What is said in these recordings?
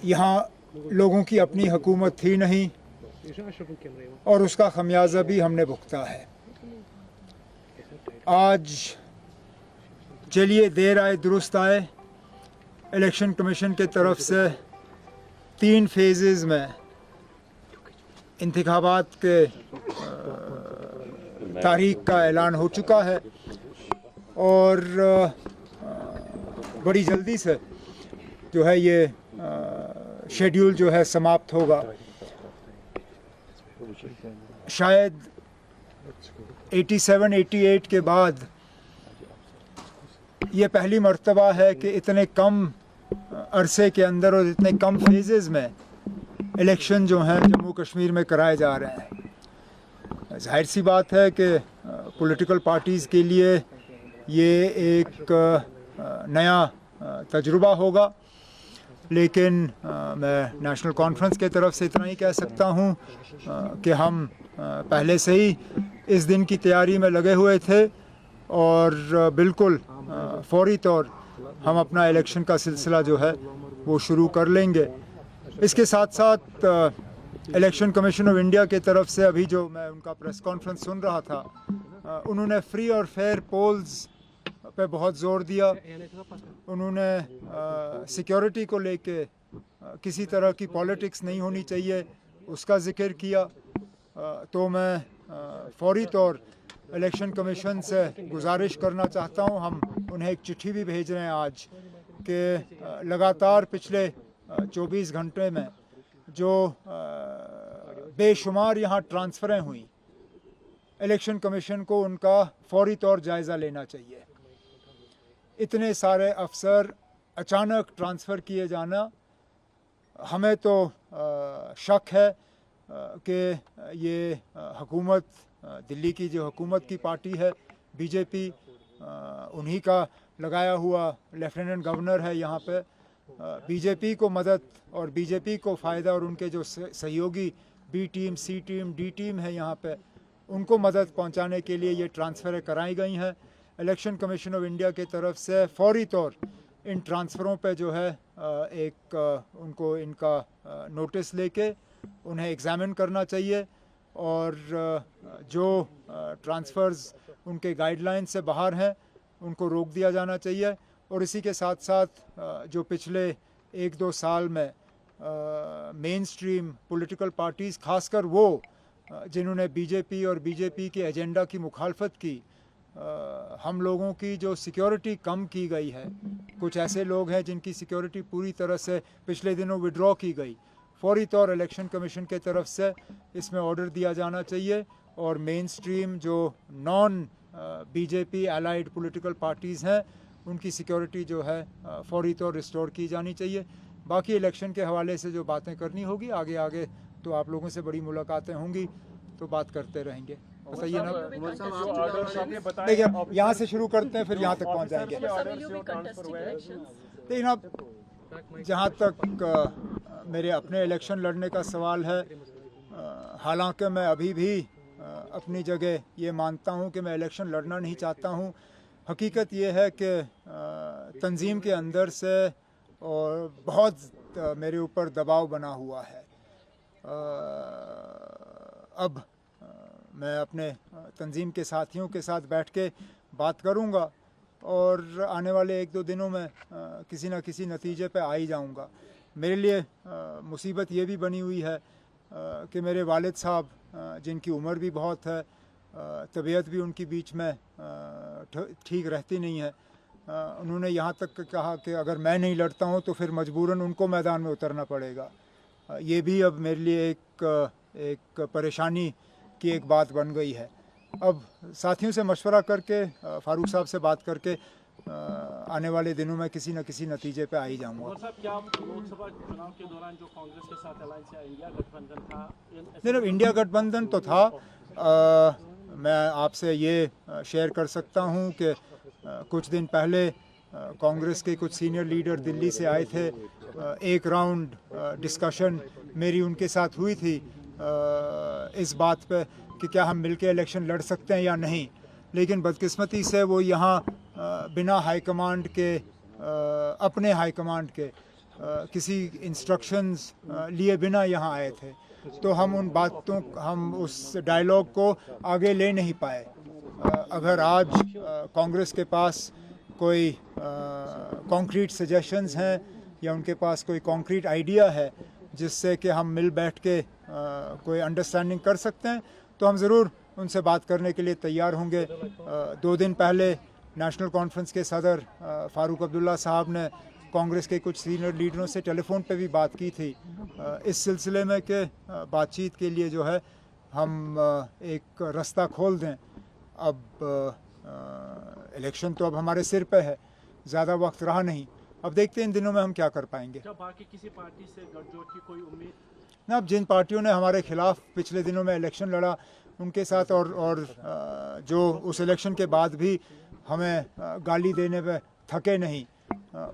यहाँ लोगों की अपनी हुकूमत थी नहीं और उसका खमियाजा भी हमने भुगता है। आज चलिए देर आए दुरुस्त आए, इलेक्शन कमीशन के तरफ से 3 फेजेस में इंतखाबात के तारीख का ऐलान हो चुका है और बड़ी जल्दी से जो है ये शेड्यूल जो है समाप्त होगा। शायद 87-88 के बाद ये पहली मर्तबा है कि इतने कम अरसे के अंदर और इतने कम फेजेस में इलेक्शन जो हैं जम्मू कश्मीर में कराए जा रहे हैं। जाहिर सी बात है कि पॉलिटिकल पार्टीज़ के लिए ये एक नया तजुर्बा होगा, लेकिन मैं नेशनल कॉन्फ्रेंस के तरफ से इतना ही कह सकता हूँ कि हम पहले से ही इस दिन की तैयारी में लगे हुए थे और बिल्कुल फौरी तौर हम अपना इलेक्शन का सिलसिला जो है वो शुरू कर लेंगे। इसके साथ साथ इलेक्शन कमीशन ऑफ इंडिया के तरफ से अभी जो मैं उनका प्रेस कॉन्फ्रेंस सुन रहा था, उन्होंने फ्री और फेयर पोल्स पे बहुत ज़ोर दिया। उन्होंने सिक्योरिटी को लेके किसी तरह की पॉलिटिक्स नहीं होनी चाहिए उसका ज़िक्र किया। तो मैं फौरी तौर इलेक्शन कमीशन से गुजारिश करना चाहता हूँ, हम उन्हें एक चिट्ठी भी भेज रहे हैं आज कि लगातार पिछले 24 घंटे में जो बेशुमार यहाँ ट्रांसफ़रें हुई, इलेक्शन कमीशन को उनका फौरी तौर जायज़ा लेना चाहिए। इतने सारे अफसर अचानक ट्रांसफ़र किए जाना, हमें तो शक है कि ये हुकूमत, दिल्ली की जो हुकूमत की पार्टी है बीजेपी, उन्हीं का लगाया हुआ लेफ्टिनेंट गवर्नर है यहाँ पे। बीजेपी को मदद और बीजेपी को फ़ायदा और उनके जो सहयोगी बी टीम, सी टीम, डी टीम है यहाँ पे, उनको मदद पहुँचाने के लिए ये ट्रांसफ़रें कराई गई हैं। इलेक्शन कमीशन ऑफ इंडिया की तरफ से फौरी तौर इन ट्रांसफ़रों पे जो है एक उनको इनका नोटिस लेके उन्हें एग्ज़ामिन करना चाहिए और जो ट्रांसफ़र्स उनके गाइडलाइन से बाहर हैं उनको रोक दिया जाना चाहिए। और इसी के साथ साथ जो पिछले 1-2 साल में मेन स्ट्रीम पॉलिटिकल पार्टीज़, खासकर वो जिन्होंने बीजेपी और बीजेपी के एजेंडा की मुखालफत की, हम लोगों की जो सिक्योरिटी कम की गई है, कुछ ऐसे लोग हैं जिनकी सिक्योरिटी पूरी तरह से पिछले दिनों विड्रॉ की गई, फौरी तौर इलेक्शन कमीशन के तरफ से इसमें ऑर्डर दिया जाना चाहिए और मेन स्ट्रीम जो non BJP allied political parties हैं उनकी सिक्योरिटी जो है फौरी तौर रिस्टोर की जानी चाहिए। बाकी इलेक्शन के हवाले से जो बातें करनी होगी आगे आगे तो आप लोगों से बड़ी मुलाकातें होंगी तो बात करते रहेंगे। बताइए ना, देखिए यहाँ से शुरू करते हैं फिर यहाँ तक पहुँच जाएंगे। लेकिन अब जहाँ तक मेरे अपने इलेक्शन लड़ने का सवाल है, हालांकि मैं अभी भी अपनी जगह ये मानता हूँ कि मैं इलेक्शन लड़ना नहीं चाहता हूँ। हकीकत ये है कि तंजीम के अंदर से और बहुत मेरे ऊपर दबाव बना हुआ है। अब मैं अपने तंजीम के साथियों के साथ बैठ के बात करूँगा और आने वाले 1-2 दिनों में किसी न किसी नतीजे पे आ ही जाऊँगा। मेरे लिए मुसीबत ये भी बनी हुई है कि मेरे वालिद साहब, जिनकी उम्र भी बहुत है, तबीयत भी उनकी बीच में ठीक रहती नहीं है, उन्होंने यहाँ तक कहा कि अगर मैं नहीं लड़ता हूँ तो फिर मजबूरन उनको मैदान में उतरना पड़ेगा। ये भी अब मेरे लिए एक परेशानी की एक बात बन गई है। अब साथियों से मशवरा करके, फारूक साहब से बात करके आने वाले दिनों में किसी न किसी नतीजे पे आ ही जाऊँगा। क्या लोकसभा चुनाव के दौरान जो कांग्रेस के साथ अलायंस या इंडिया गठबंधन था? नहीं, इंडिया गठबंधन तो था। मैं आपसे ये शेयर कर सकता हूँ कि कुछ दिन पहले कांग्रेस के कुछ सीनियर लीडर दिल्ली से आए थे। एक राउंड डिस्कशन मेरी उनके साथ हुई थी इस बात पे कि क्या हम मिलके इलेक्शन लड़ सकते हैं या नहीं, लेकिन बदकिस्मती से वो यहाँ बिना हाई कमांड के, अपने हाई कमांड के किसी इंस्ट्रक्शंस लिए बिना यहाँ आए थे, तो हम उस डायलॉग को आगे ले नहीं पाए। अगर आज कांग्रेस के पास कोई कॉन्क्रीट सजेशंस हैं या उनके पास कोई कॉन्क्रीट आइडिया है जिससे कि हम मिल बैठ के कोई अंडरस्टैंडिंग कर सकते हैं, तो हम ज़रूर उनसे बात करने के लिए तैयार होंगे। 2 दिन पहले नेशनल कॉन्फ्रेंस के सदर फ़ारूक अब्दुल्ला साहब ने कांग्रेस के कुछ सीनियर लीडरों से टेलीफोन पे भी बात की थी इस सिलसिले में कि बातचीत के लिए जो है हम एक रास्ता खोल दें। अब इलेक्शन तो अब हमारे सिर पे है, ज़्यादा वक्त रहा नहीं, अब देखते हैं इन दिनों में हम क्या कर पाएंगे। क्या बाकी किसी पार्टी से गठजोड़ की कोई उम्मीद? ना, अब जिन पार्टियों ने हमारे खिलाफ पिछले दिनों में इलेक्शन लड़ा उनके साथ और जो उस इलेक्शन के बाद भी हमें गाली देने पे थके नहीं,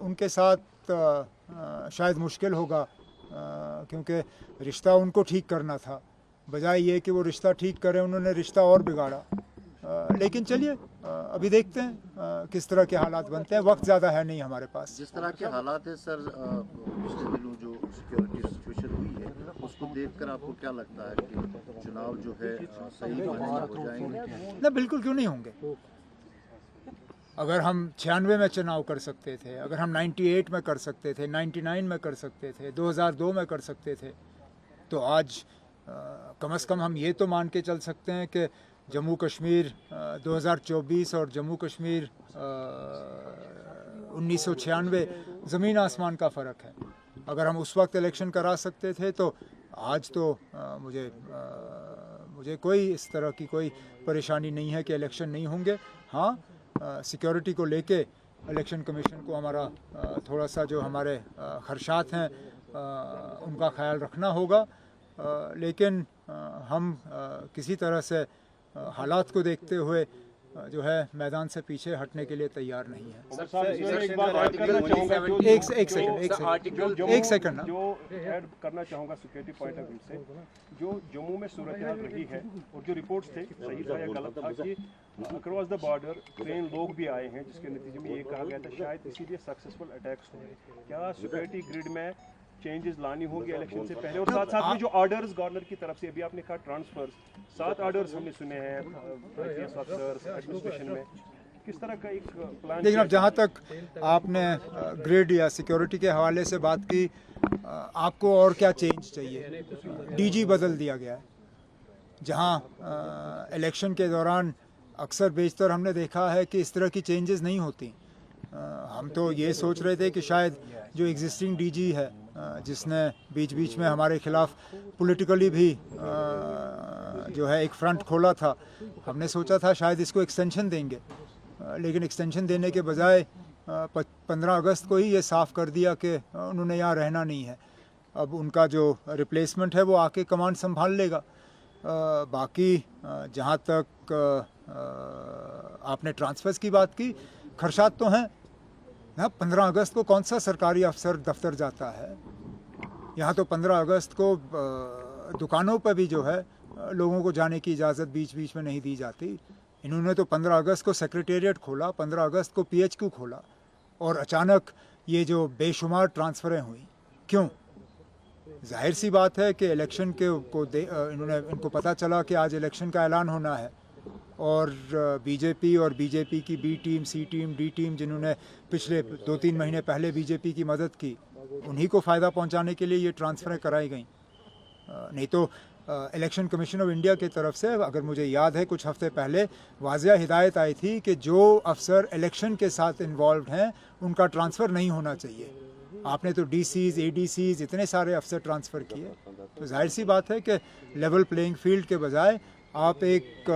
उनके साथ शायद मुश्किल होगा, क्योंकि रिश्ता उनको ठीक करना था, बजाय ये कि वो रिश्ता ठीक करें उन्होंने रिश्ता और बिगाड़ा। लेकिन चलिए अभी देखते हैं किस तरह के हालात बनते हैं, वक्त ज़्यादा है नहीं हमारे पास। जिस तरह के हालात है सर, पिछले दिनों जो सिक्योरिटी सिचुएशन हुई है उसको देखकर आपको क्या लगता है कि चुनाव जो है सही मायने में हो जाएंगे? ना, बिल्कुल क्यों नहीं होंगे। अगर हम 96 में चुनाव कर सकते थे, अगर हम 98 में कर सकते थे, 99 में कर सकते थे, 2002 में कर सकते थे, तो आज कम से कम हम ये तो मान के चल सकते हैं कि जम्मू कश्मीर 2024 और जम्मू कश्मीर 1996 ज़मीन आसमान का फ़र्क है। अगर हम उस वक्त इलेक्शन करा सकते थे तो आज तो मुझे कोई इस तरह की कोई परेशानी नहीं है कि इलेक्शन नहीं होंगे। हाँ, सिक्योरिटी को लेके इलेक्शन कमीशन को हमारा थोड़ा सा जो हमारे खदशात हैं उनका ख्याल रखना होगा, लेकिन हम किसी तरह से हालात को देखते हुए जो है मैदान से पीछे हटने के लिए तैयार नहीं है। एक सेकंड ना, जो ऐड करना चाहूँगा सिक्योरिटी पॉइंट ऑफ व्यू से, जो जम्मू में सूरत हाल रही है और जो रिपोर्ट्स थे सही था या गलत था कि अक्रॉस द बॉर्डर ट्रेन लोग भी आए हैं, जिसके नतीजे में ये कहा गया था शायद इसीलिए सक्सेसफुल अटैक्स हुए। क्या सिक्योरिटी ग्रिड में चेंजेस लानी होगी इलेक्शन से पहले? और साथ साथ में जो ऑर्डर्स गवर्नर की तरफ से, अभी आपने कहा ट्रांसफर्स, 7 ऑर्डर्स हमने सुने हैं एडमिनिस्ट्रेशन में, किस तरह का एक प्लान? लेकिन अब जहाँ तक आपने ग्रिड या सिक्योरिटी के हवाले से बात की, आपको और क्या चेंज चाहिए? डीजी बदल दिया गया है, जहाँ इलेक्शन के दौरान अक्सर बेशतर हमने देखा है कि इस तरह की चेंजेस नहीं होती। हम तो ये सोच रहे थे कि शायद जो एग्जिस्टिंग डीजी है, जिसने बीच बीच में हमारे खिलाफ पॉलिटिकली भी जो है एक फ्रंट खोला था, हमने सोचा था शायद इसको एक्सटेंशन देंगे, लेकिन एक्सटेंशन देने के बजाय 15 अगस्त को ही ये साफ़ कर दिया कि उन्होंने यहाँ रहना नहीं है। अब उनका जो रिप्लेसमेंट है वो आके कमांड संभाल लेगा। बाकी जहाँ तक आपने ट्रांसफर्स की बात की, खर्चात तो हैं ना। 15 अगस्त को कौन सा सरकारी अफसर दफ्तर जाता है? यहाँ तो 15 अगस्त को दुकानों पर भी जो है लोगों को जाने की इजाज़त बीच बीच में नहीं दी जाती। इन्होंने तो 15 अगस्त को सेक्रेटेरिएट खोला, 15 अगस्त को PHQ खोला, और अचानक ये जो बेशुमार ट्रांसफ़रें हुई, क्यों? जाहिर सी बात है कि इलेक्शन के इनको पता चला कि आज इलेक्शन का ऐलान होना है, और बीजेपी और बीजेपी की B team, C team, D team, जिन्होंने पिछले 2-3 महीने पहले बीजेपी की मदद की, उन्हीं को फ़ायदा पहुंचाने के लिए ये ट्रांसफ़रें कराई गई। नहीं तो इलेक्शन कमीशन ऑफ इंडिया की तरफ से, अगर मुझे याद है, कुछ हफ्ते पहले वाज़िया हिदायत आई थी कि जो अफसर इलेक्शन के साथ इन्वॉल्व हैं उनका ट्रांसफ़र नहीं होना चाहिए। आपने तो DCs, ADCs, इतने सारे अफसर ट्रांसफ़र किए, तो जाहिर सी बात है कि लेवल प्लेइंग फील्ड के बजाय आप एक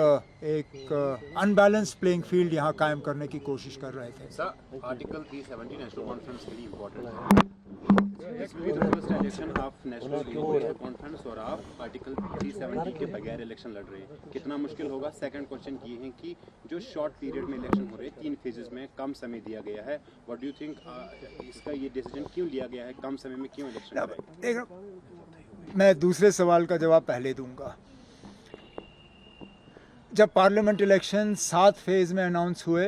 अनबैलेंस्ड प्लेइंग फील्ड यहाँ कायम करने की कोशिश कर रहे थे। सर, आर्टिकल 370 नेशनल कॉन्फ्रेंस के लिए इम्पोर्टेंट है। इलेक्शन आप नेशनल कॉन्फ्रेंस और आप आर्टिकल 370 के बगैर इलेक्शन लड़ रहे हैं, कितना मुश्किल होगा? सेकंड क्वेश्चन ये है कि जो शॉर्ट पीरियड में इलेक्शन हो रहे हैं, 3 फेजेस में कम समय दिया गया है, व्हाट डू यू थिंक इसका ये डिसीजन क्यों लिया गया है? कम समय में क्यों इलेक्शन? मैं दूसरे सवाल का जवाब पहले दूंगा। जब पार्लियामेंट इलेक्शन 7 फेज़ में अनाउंस हुए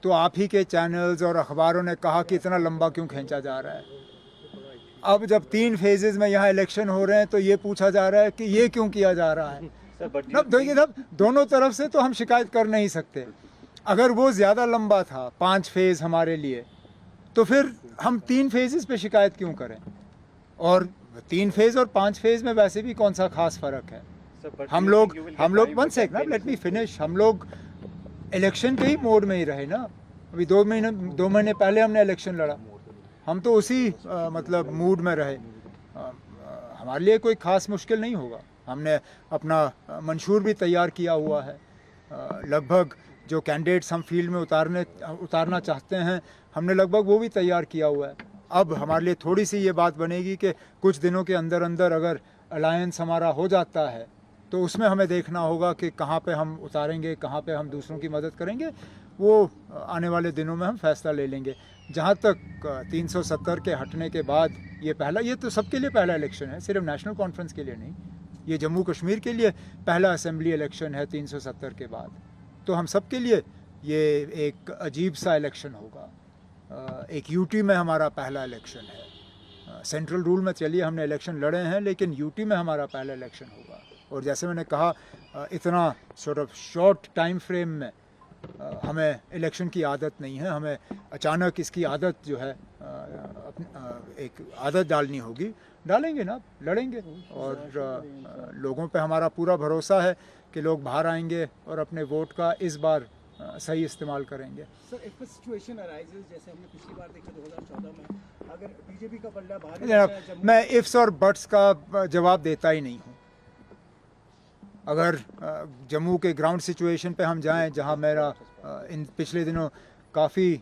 तो आप ही के चैनल्स और अखबारों ने कहा कि इतना लंबा क्यों खींचा जा रहा है। अब जब 3 फेजेस में यहाँ इलेक्शन हो रहे हैं तो ये पूछा जा रहा है कि ये क्यों किया जा रहा है। अब देखिए साहब, दोनों तरफ से तो हम शिकायत कर नहीं सकते। अगर वो ज़्यादा लंबा था 5 फेज़ हमारे लिए, तो फिर हम 3 फेजेस पे शिकायत क्यों करें। और 3 फेज़ और 5 फेज़ में वैसे भी कौन सा खास फ़र्क है। हम लोग 1 सेकंड, लेट मी फिनिश। हम लोग इलेक्शन के ही मोड में ही रहे ना। अभी 2 महीने पहले हमने इलेक्शन लड़ा, हम तो उसी मतलब मूड में रहे। हमारे लिए कोई ख़ास मुश्किल नहीं होगा। हमने अपना मंशूर भी तैयार किया हुआ है। लगभग जो कैंडिडेट्स हम फील्ड में उतारना चाहते हैं, हमने लगभग वो भी तैयार किया हुआ है। अब हमारे लिए थोड़ी सी ये बात बनेगी कि कुछ दिनों के अंदर अंदर अगर अलायंस हमारा हो जाता है तो उसमें हमें देखना होगा कि कहाँ पे हम उतारेंगे, कहाँ पे हम दूसरों की मदद करेंगे। वो आने वाले दिनों में हम फैसला ले लेंगे। जहाँ तक 370 के हटने के बाद ये तो सबके लिए पहला इलेक्शन है, सिर्फ नेशनल कॉन्फ्रेंस के लिए नहीं। ये जम्मू कश्मीर के लिए पहला असेंबली इलेक्शन है 370 के बाद। तो हम सब के लिए ये एक अजीब सा इलेक्शन होगा। एक यूटी में हमारा पहला इलेक्शन है। सेंट्रल रूल में चलिए हमने इलेक्शन लड़े हैं, लेकिन यूटी में हमारा पहला इलेक्शन होगा। और जैसे मैंने कहा, इतना शॉर्ट टाइम फ्रेम में हमें इलेक्शन की आदत नहीं है। हमें अचानक इसकी आदत जो है एक आदत डालनी होगी। डालेंगे ना, लड़ेंगे। और लोगों पे हमारा पूरा भरोसा है कि लोग बाहर आएंगे और अपने वोट का इस बार सही इस्तेमाल करेंगे। सर, इफ सिचुएशन अराइजेस जैसे हमने पिछली बार देखा 2014 में, अगर बीजेपी का पलड़ा भारी होता है जम्मू, मैं इफ्स और बट्स का जवाब देता ही नहीं हूँ। अगर जम्मू के ग्राउंड सिचुएशन पे हम जाएं, जहाँ मेरा इन पिछले दिनों काफ़ी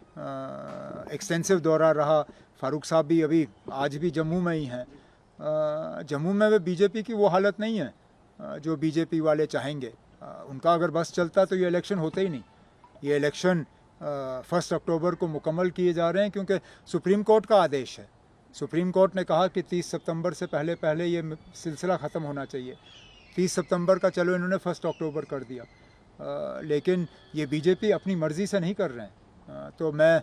एक्सटेंसिव दौरा रहा, फारूक साहब भी अभी आज भी जम्मू में ही हैं। जम्मू में वे बीजेपी की वो हालत नहीं है जो बीजेपी वाले चाहेंगे। उनका अगर बस चलता तो ये इलेक्शन होते ही नहीं। ये इलेक्शन 1 अक्टूबर को मुकम्मल किए जा रहे हैं क्योंकि सुप्रीम कोर्ट का आदेश है। सुप्रीम कोर्ट ने कहा कि 30 सितंबर से पहले ये सिलसिला ख़त्म होना चाहिए। 30 सितंबर का चलो इन्होंने 1 अक्टूबर कर दिया, लेकिन ये बीजेपी अपनी मर्ज़ी से नहीं कर रहे हैं। तो मैं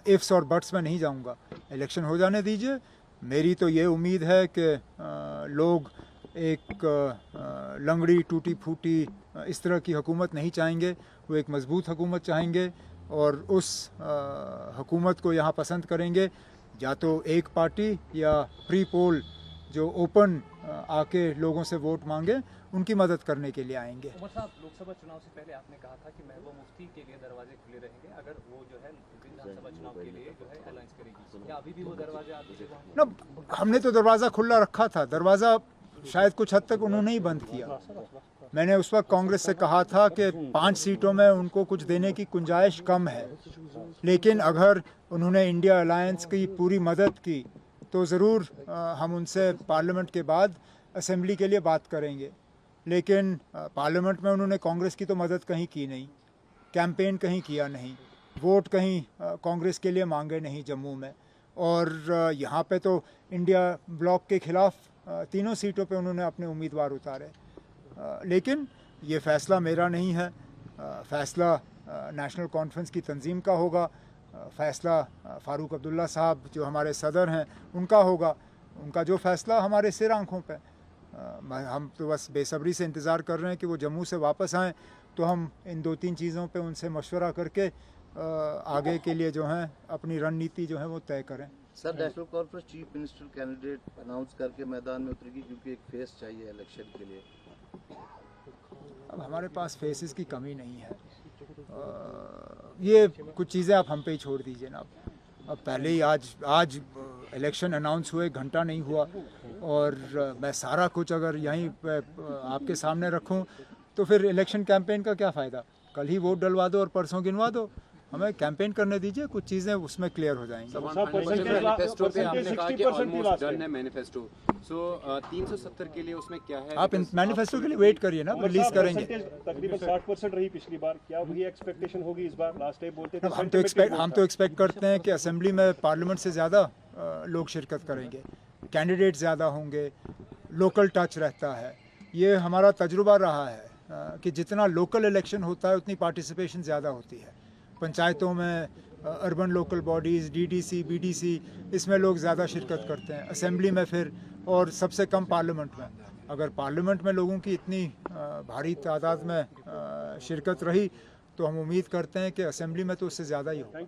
इफ्स और बट्स में नहीं जाऊंगा। इलेक्शन हो जाने दीजिए। मेरी तो ये उम्मीद है कि लोग एक लंगड़ी टूटी फूटी इस तरह की हुकूमत नहीं चाहेंगे। वो एक मजबूत हुकूमत चाहेंगे और उस हुकूमत को यहाँ पसंद करेंगे, या तो एक पार्टी या प्री पोल जो ओपन आके लोगों से वोट मांगे, उनकी मदद करने के लिए आएंगे। उमर साहब, लोकसभा चुनाव से पहले आपने कहा था कि महबूबा मुफ्ती के लिए दरवाजे खुले रहेंगे अगर वो जो है विधानसभा चुनाव के लिए जो है अलायंस करेगी। क्या अभी भी वो दरवाजे आप ना, हमने तो दरवाज़ा खुला रखा था। दरवाज़ा शायद कुछ हद तक उन्होंने ही बंद किया। मैंने उस वक्त कांग्रेस से कहा था कि 5 सीटों में उनको कुछ देने की गुंजाइश कम है, लेकिन अगर उन्होंने इंडिया अलायंस की पूरी मदद की तो ज़रूर हम उनसे पार्लियामेंट के बाद असेंबली के लिए बात करेंगे। लेकिन पार्लियामेंट में उन्होंने कांग्रेस की तो मदद कहीं की नहीं, कैंपेन कहीं किया नहीं, वोट कहीं कांग्रेस के लिए मांगे नहीं जम्मू में। और यहाँ पे तो इंडिया ब्लॉक के ख़िलाफ़ 3 सीटों पे उन्होंने अपने उम्मीदवार उतारे। लेकिन ये फ़ैसला मेरा नहीं है। फ़ैसला नेशनल कॉन्फ्रेंस की तंजीम का होगा। फ़ैसला फ़ारूक अब्दुल्ला साहब जो हमारे सदर हैं उनका होगा। उनका जो फ़ैसला हमारे सिर आँखों पे। हम तो बस बेसब्री से इंतज़ार कर रहे हैं कि वो जम्मू से वापस आएँ तो हम इन 2-3 चीज़ों पे उनसे मशवरा करके आगे के लिए जो है अपनी रणनीति जो है वो तय करें। Sir, national conference chief minister candidate announce करके मैदान में उतरेगी क्योंकि एक फेस चाहिए इलेक्शन के लिए। अब हमारे पास फेसेस की कमी नहीं है। ये कुछ चीज़ें आप हम पे ही छोड़ दीजिए ना। अब पहले ही आज इलेक्शन अनाउंस हुए घंटा नहीं हुआ और मैं सारा कुछ अगर यहीं आपके सामने रखूं तो फिर इलेक्शन कैंपेन का क्या फ़ायदा। कल ही वोट डलवा दो और परसों गिनवा दो। हमें कैंपेन करने दीजिए, कुछ चीज़ें उसमें क्लियर हो जाएंगी। मैनिफेस्टो पे आपने कहा कि ऑलमोस्ट डन है मैनिफेस्टो। सो 370 के लिए उसमें क्या है? आप मैनिफेस्टो के लिए वेट करिए ना, रिलीज करेंगे। तकरीबन 60% रही पिछली बार, क्या वही एक्सपेक्टेशन होगी इस बार? लास्ट टाइम बोलते थे हम तो एक्सपेक्ट करते हैं कि असेंबली में पार्लियामेंट से ज़्यादा लोग शिरकत करेंगे, कैंडिडेट ज़्यादा होंगे, लोकल टच रहता है। ये हमारा तजुर्बा रहा है कि जितना लोकल इलेक्शन होता है उतनी पार्टिसिपेशन ज़्यादा होती है। पंचायतों में urban local bodies, DDC, BDC, इसमें लोग ज़्यादा शिरकत करते हैं, असेंबली में फिर, और सबसे कम पार्लियामेंट में। अगर पार्लियामेंट में लोगों की इतनी भारी तादाद में शिरकत रही तो हम उम्मीद करते हैं कि असेंबली में तो उससे ज़्यादा ही होगा।